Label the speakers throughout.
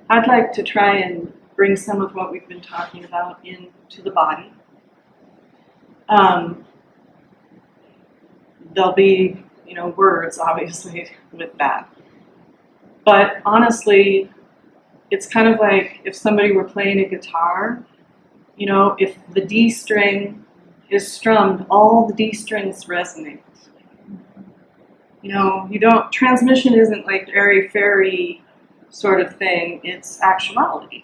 Speaker 1: I'd like to try and bring some of what we've been talking about into the body. There'll be, words, obviously, with that. But honestly, it's kind of like if somebody were playing a guitar, if the D string is strummed, all the D strings resonate. Transmission isn't like airy-fairy sort of thing, it's actuality.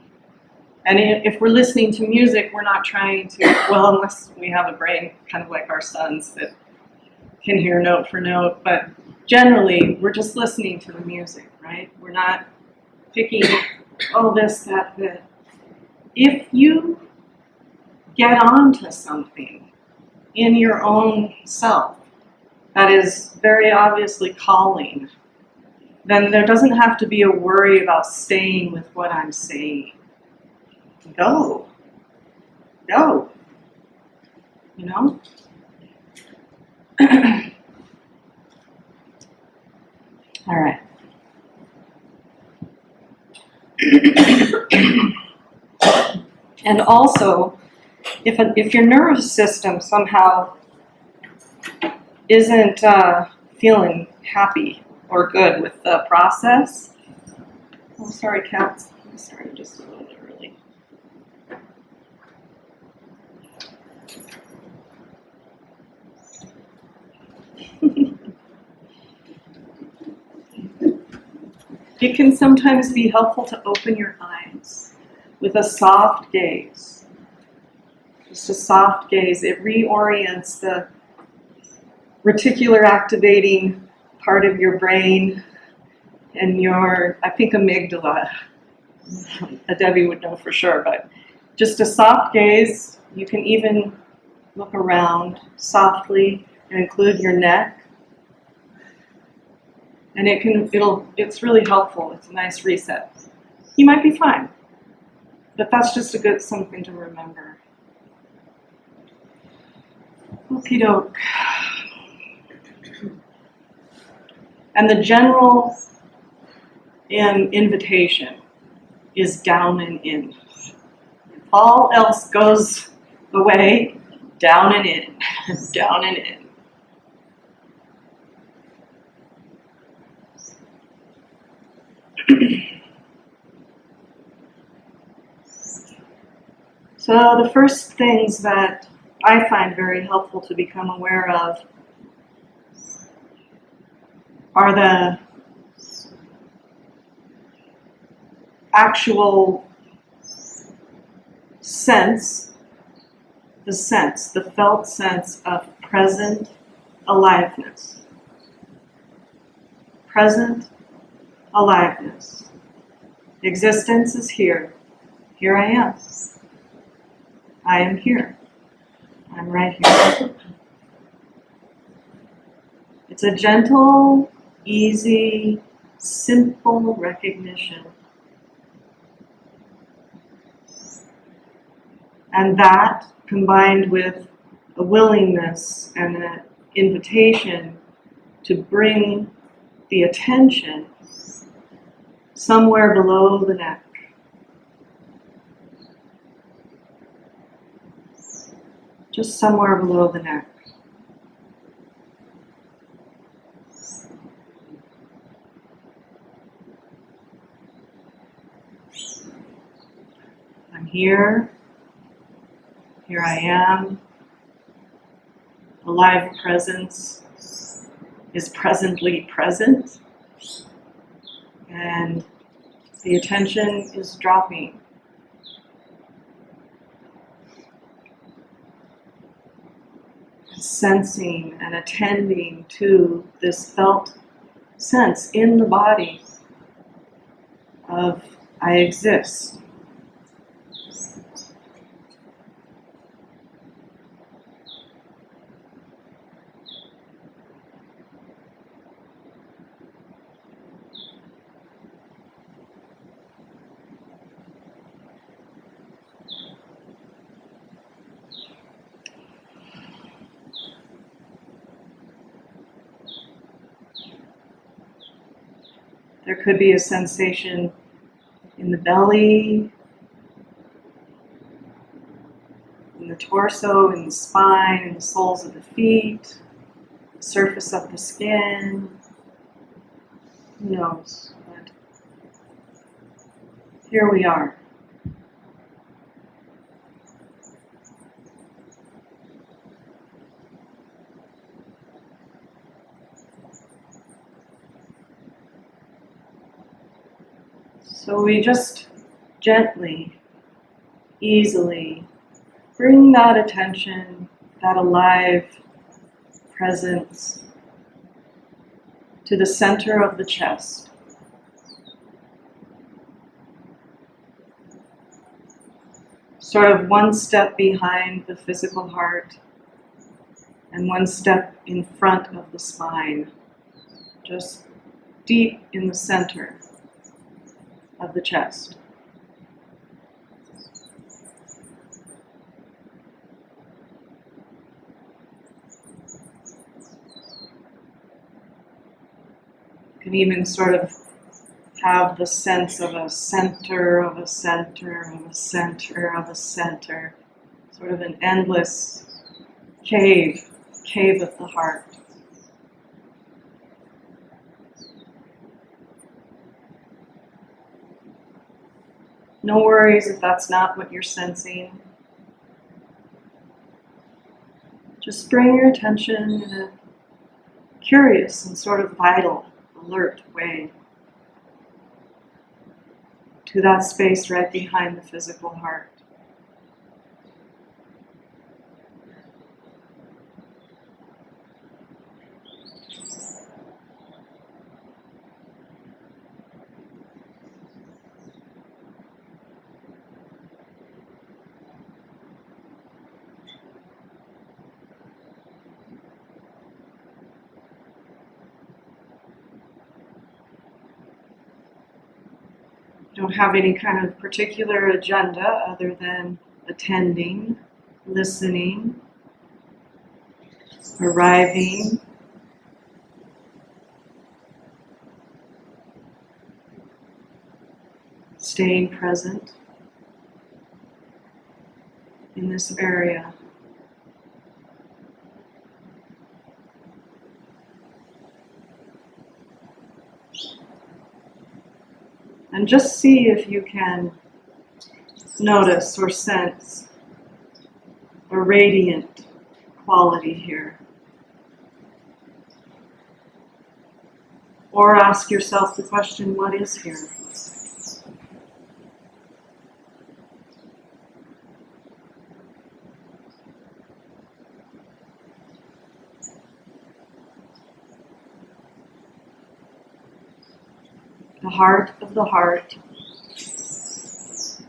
Speaker 1: And if we're listening to music, we're not trying to, well, unless we have a brain kind of like our sons that can hear note for note, but generally, we're just listening to the music, right? We're not picking, this, that. If you get onto something in your own self that is very obviously calling, then there doesn't have to be a worry about staying with what I'm saying. Go. All right. And also, if your nervous system somehow isn't feeling happy or good with the process, sorry, cats, I started just a little bit early. It can sometimes be helpful to open your eyes with a soft gaze. Just a soft gaze. It reorients the reticular activating part of your brain and your, I think, amygdala. Debbie would know for sure, but just a soft gaze. You can even look around softly and include your neck. And it's really helpful. It's a nice reset. You might be fine, but that's just something to remember. Okie doke. And the general invitation is down and in. If all else goes away, down and in, down and in. So the first things that I find very helpful to become aware of are the actual sense, the felt sense of present aliveness. Present aliveness. Existence is here. Here I am. I am here. I'm right here. It's a gentle, easy, simple recognition. And that, combined with a willingness and an invitation to bring the attention somewhere below the neck. Just somewhere below the neck. I'm here. Here I am. Alive presence is presently present. And the attention is dropping. Sensing and attending to this felt sense in the body of I exist. There could be a sensation in the belly, in the torso, in the spine, in the soles of the feet, the surface of the skin. Who knows? But here we are. So we just gently, easily bring that attention, that alive presence to the center of the chest. Sort of one step behind the physical heart and one step in front of the spine, just deep in the center of the chest. You can even sort of have the sense of a center of a center of a center of a center, sort of an endless cave of the heart. No worries if that's not what you're sensing. Just bring your attention in a curious and sort of vital, alert way to that space right behind the physical heart. Don't have any kind of particular agenda other than attending, listening, arriving, staying present in this area. And just see if you can notice or sense a radiant quality here. Or ask yourself the question, what is here? The heart of the heart is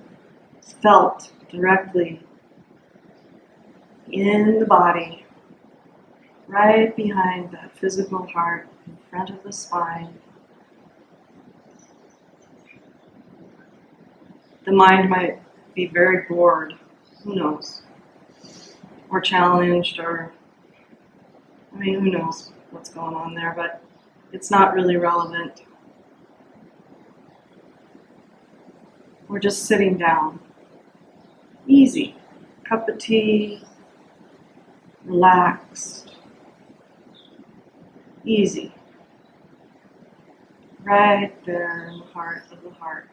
Speaker 1: felt directly in the body, right behind that physical heart, in front of the spine. The mind might be very bored, who knows, or challenged, or, who knows what's going on there, but it's not really relevant. We're just sitting down, easy, cup of tea, relaxed, easy, right there in the heart of the heart.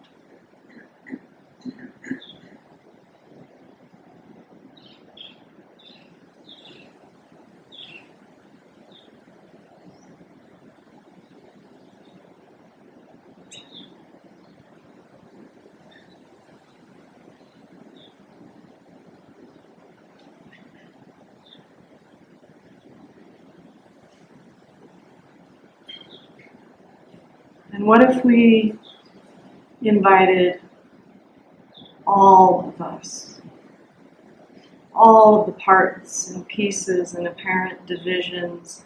Speaker 1: And what if we invited all of us, all of the parts and pieces and apparent divisions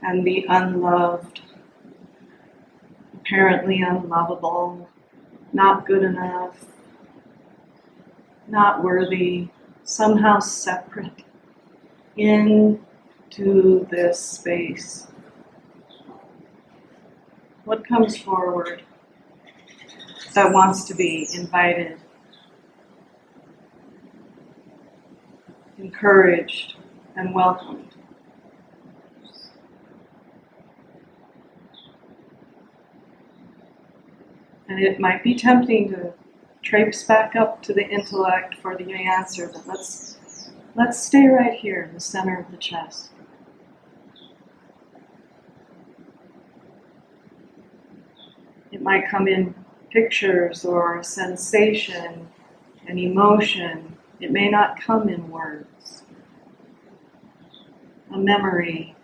Speaker 1: and the unloved, apparently unlovable, not good enough, not worthy, somehow separate, into this space? What comes forward? that wants to be invited, encouraged, and welcomed. And it might be tempting to traipse back up to the intellect for the answer, but let's stay right here in the center of the chest. It might come in pictures or a sensation, an emotion. It may not come in words. A memory.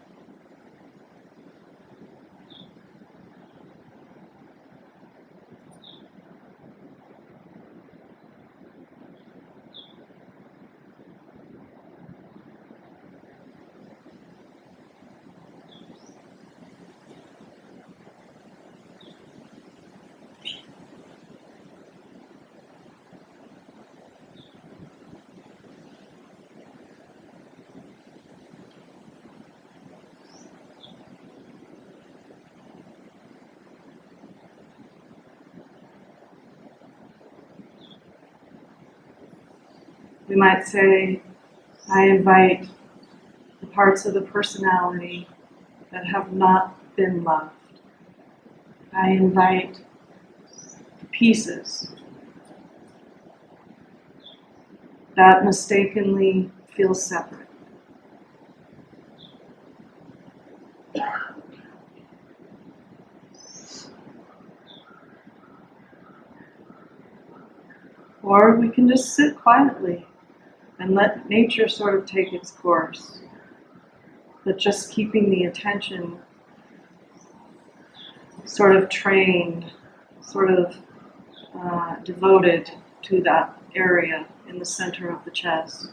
Speaker 1: We might say, I invite the parts of the personality that have not been loved. I invite the pieces that mistakenly feel separate. Or we can just sit quietly and let nature sort of take its course, but just keeping the attention sort of trained, sort of devoted to that area in the center of the chest.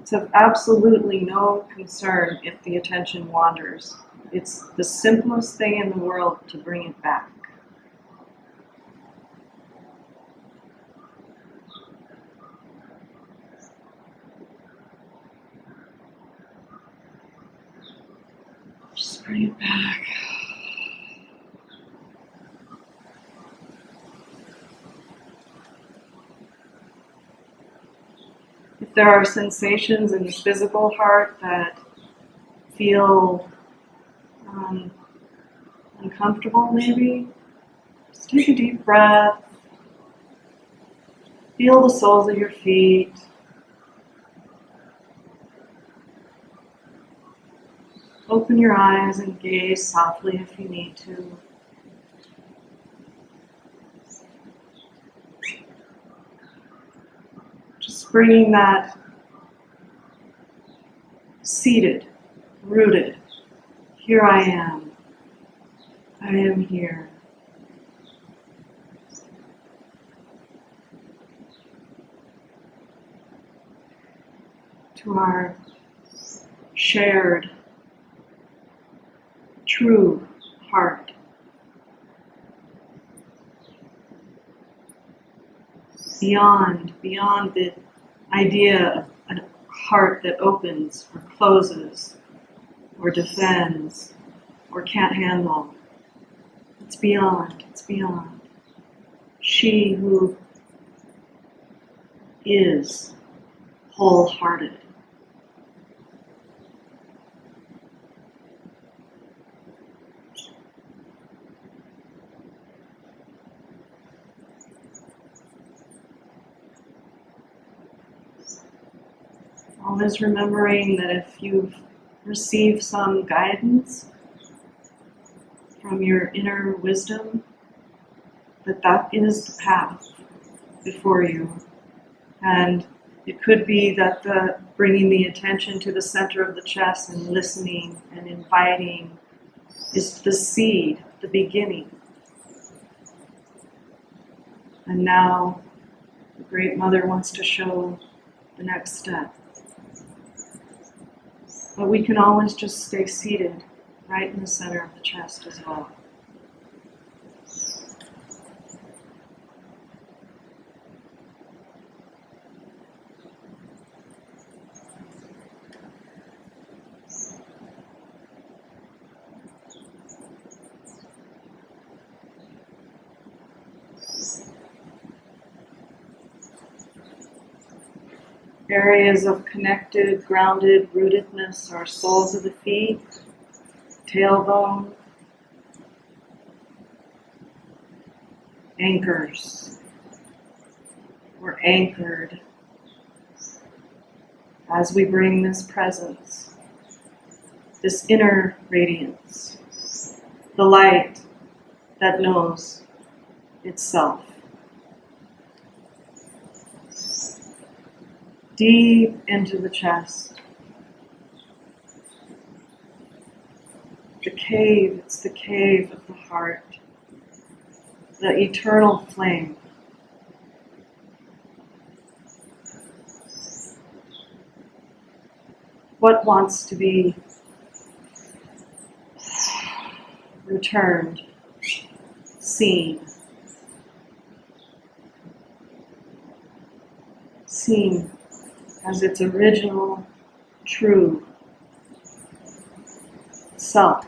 Speaker 1: It's of absolutely no concern if the attention wanders. It's the simplest thing in the world to bring it back. Just bring it back. If there are sensations in the physical heart that feel uncomfortable, maybe, just take a deep breath. Feel the soles of your feet. Open your eyes and gaze softly if you need to. Just bringing that seated, rooted. Here I am. I am here. To our shared, true heart. Beyond the idea of a heart that opens or closes or defends or can't handle. It's beyond. She who is wholehearted. Always remembering that if you've received some guidance from your inner wisdom, that is the path before you. And it could be that bringing the attention to the center of the chest and listening and inviting is the seed, the beginning. And now the Great Mother wants to show the next step. But we can always just stay seated right in the center of the chest as well. Areas of connected, grounded, rootedness are soles of the feet, tailbone, anchors. We're anchored as we bring this presence, this inner radiance, the light that knows itself. Deep into the chest. The cave, it's the cave of the heart, the eternal flame. What wants to be returned, seen, seen as its original, true self.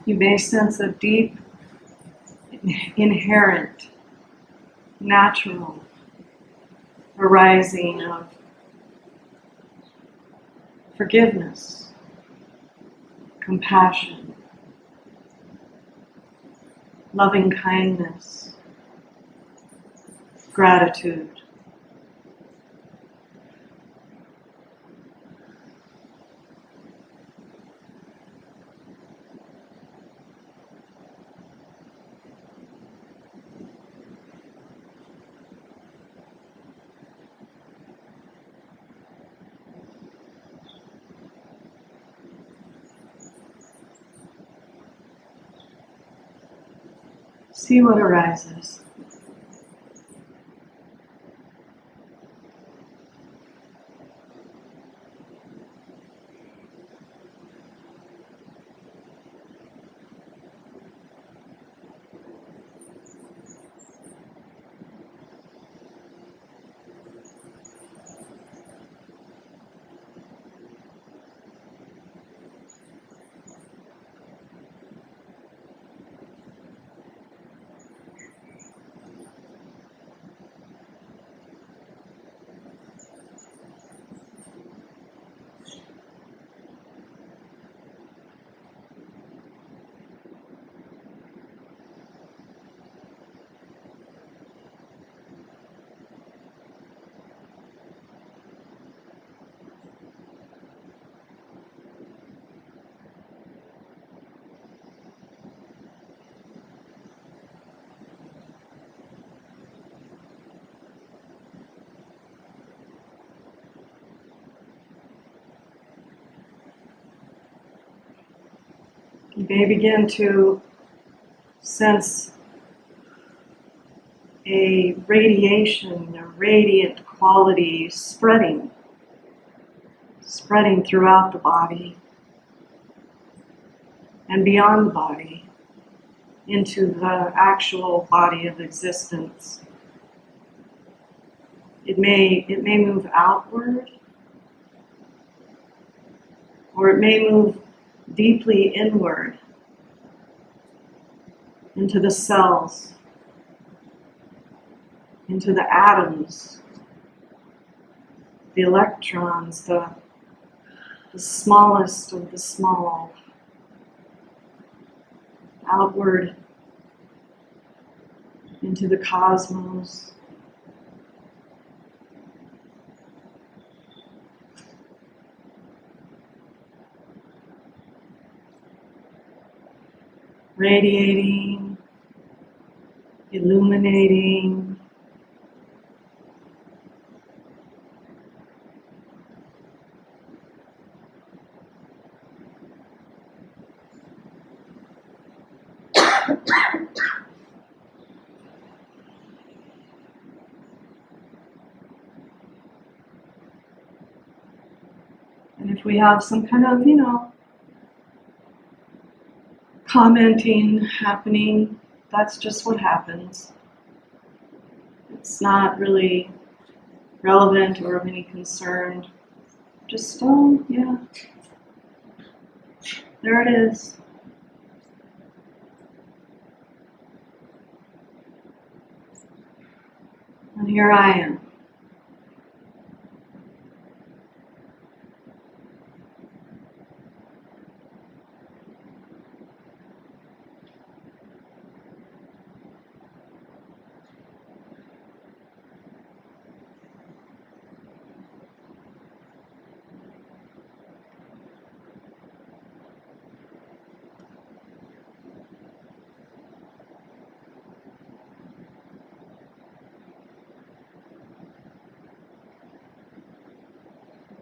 Speaker 1: You may sense a deep, inherent, natural arising of forgiveness, compassion, loving kindness, gratitude. See what arises. You may begin to sense a radiation, a radiant quality spreading throughout the body and beyond the body into the actual body of existence. It may move outward, or it may move deeply inward into the cells, into the atoms, the electrons, the smallest of the small, outward into the cosmos. Radiating, illuminating, And if we have some kind of, commenting happening, that's just what happens. It's not really relevant or of any concern. Just, oh, yeah, there it is. And here I am.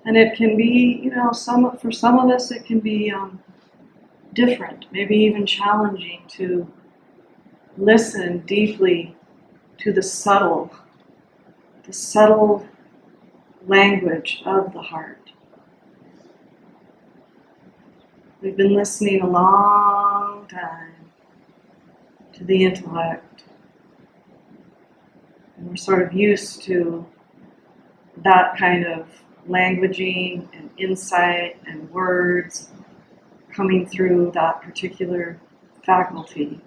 Speaker 1: And it can be, for some of us, it can be different, maybe even challenging to listen deeply to the subtle language of the heart. We've been listening a long time to the intellect, and we're sort of used to that kind of languaging and insight and words coming through that particular faculty.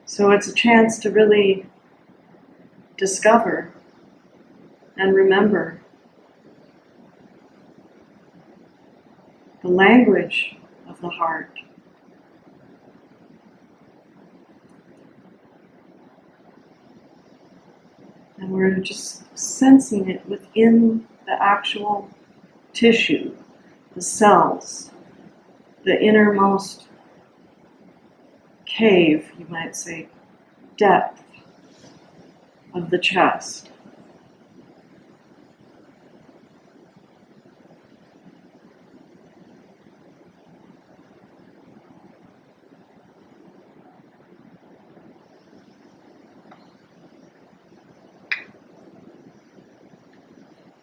Speaker 1: So it's a chance to really discover and remember the language of the heart. And we're just sensing it within the actual tissue, the cells, the innermost cave, you might say, depth of the chest.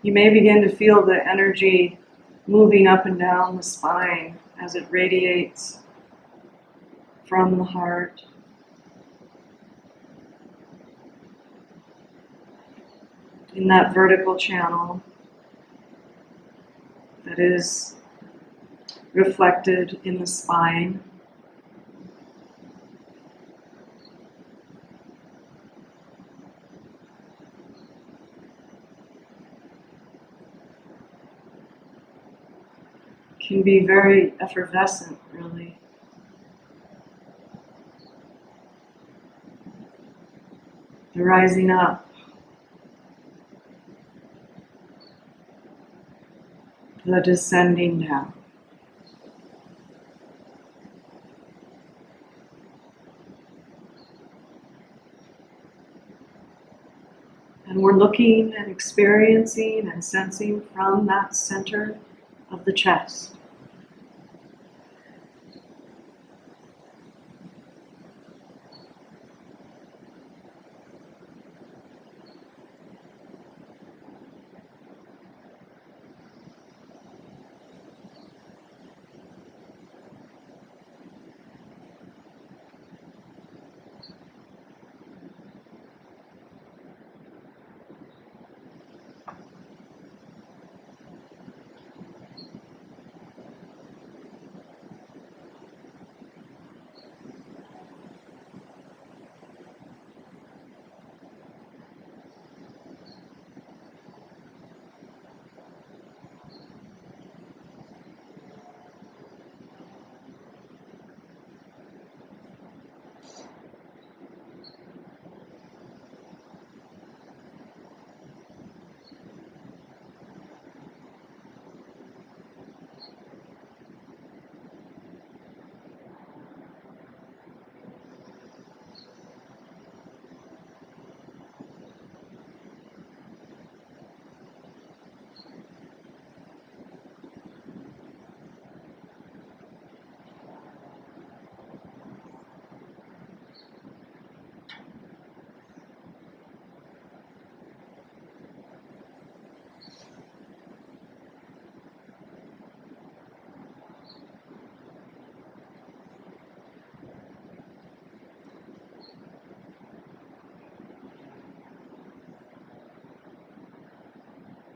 Speaker 1: You may begin to feel the energy moving up and down the spine as it radiates from the heart. In that vertical channel that is reflected in the spine. Can be very effervescent, really. The rising up, the descending down. And we're looking and experiencing and sensing from that center of the chest.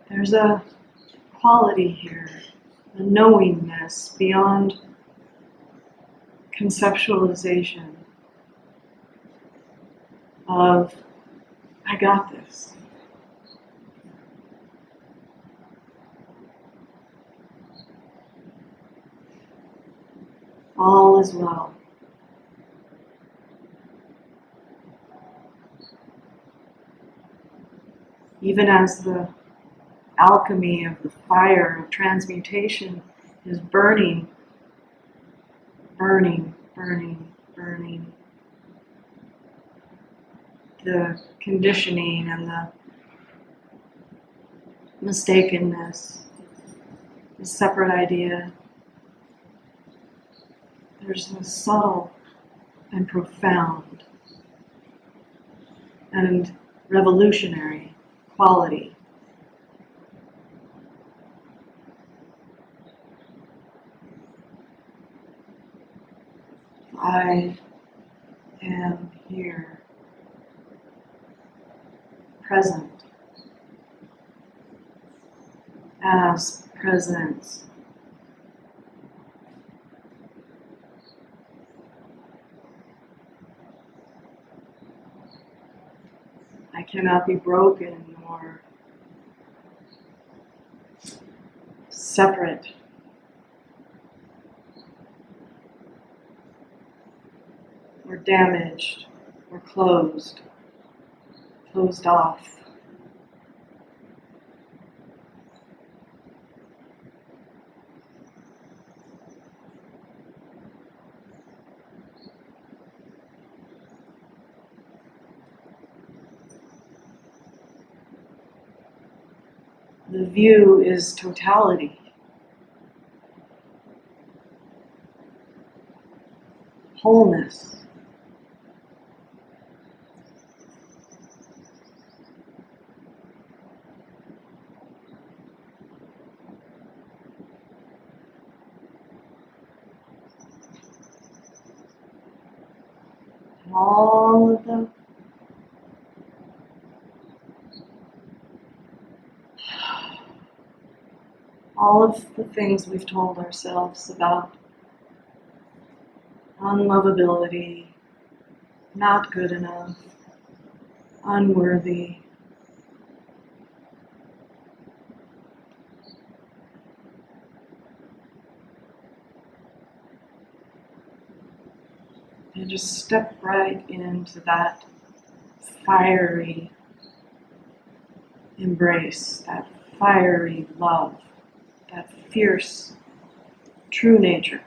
Speaker 1: There's a quality here, a knowingness beyond conceptualization of, I got this. All is well. Even as the alchemy of the fire of transmutation is burning, burning, burning, burning, the conditioning and the mistakenness, the separate idea. There's a subtle and profound and revolutionary quality. I am here, present, as presence. I cannot be broken or separate. Or damaged, or closed off. The view is totality. Wholeness. And all of the things we've told ourselves about unlovability, not good enough, unworthy. And just step right into that fiery embrace, that fiery love, that fierce true nature.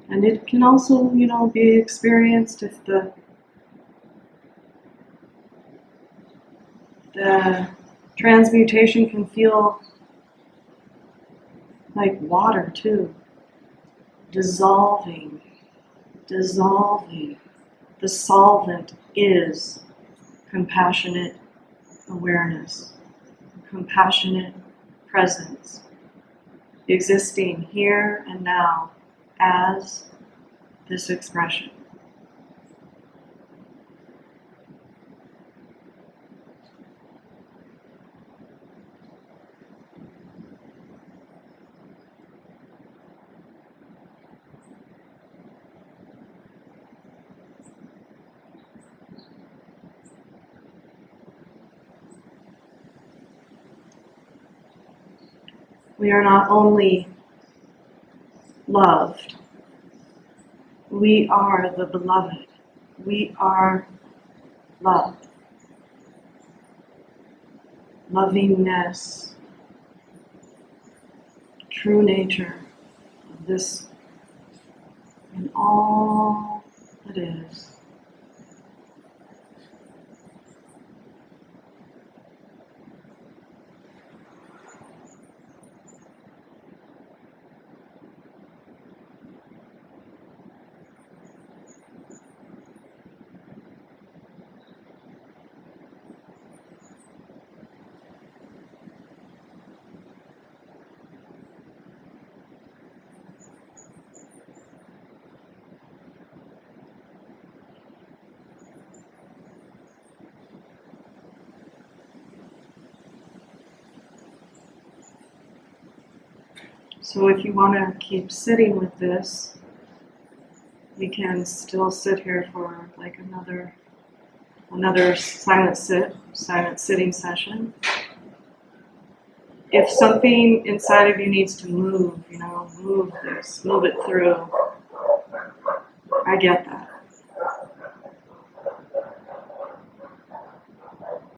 Speaker 1: And it can also, be experienced if the transmutation can feel like water too, dissolving. The solvent is compassionate awareness, compassionate presence, existing here and now as this expression. We are not only loved, we are the beloved. We are love. Lovingness, true nature of this and all that is. So if you want to keep sitting with this, we can still sit here for like another silent sitting session. If something inside of you needs to move, move this, move it through. I get that.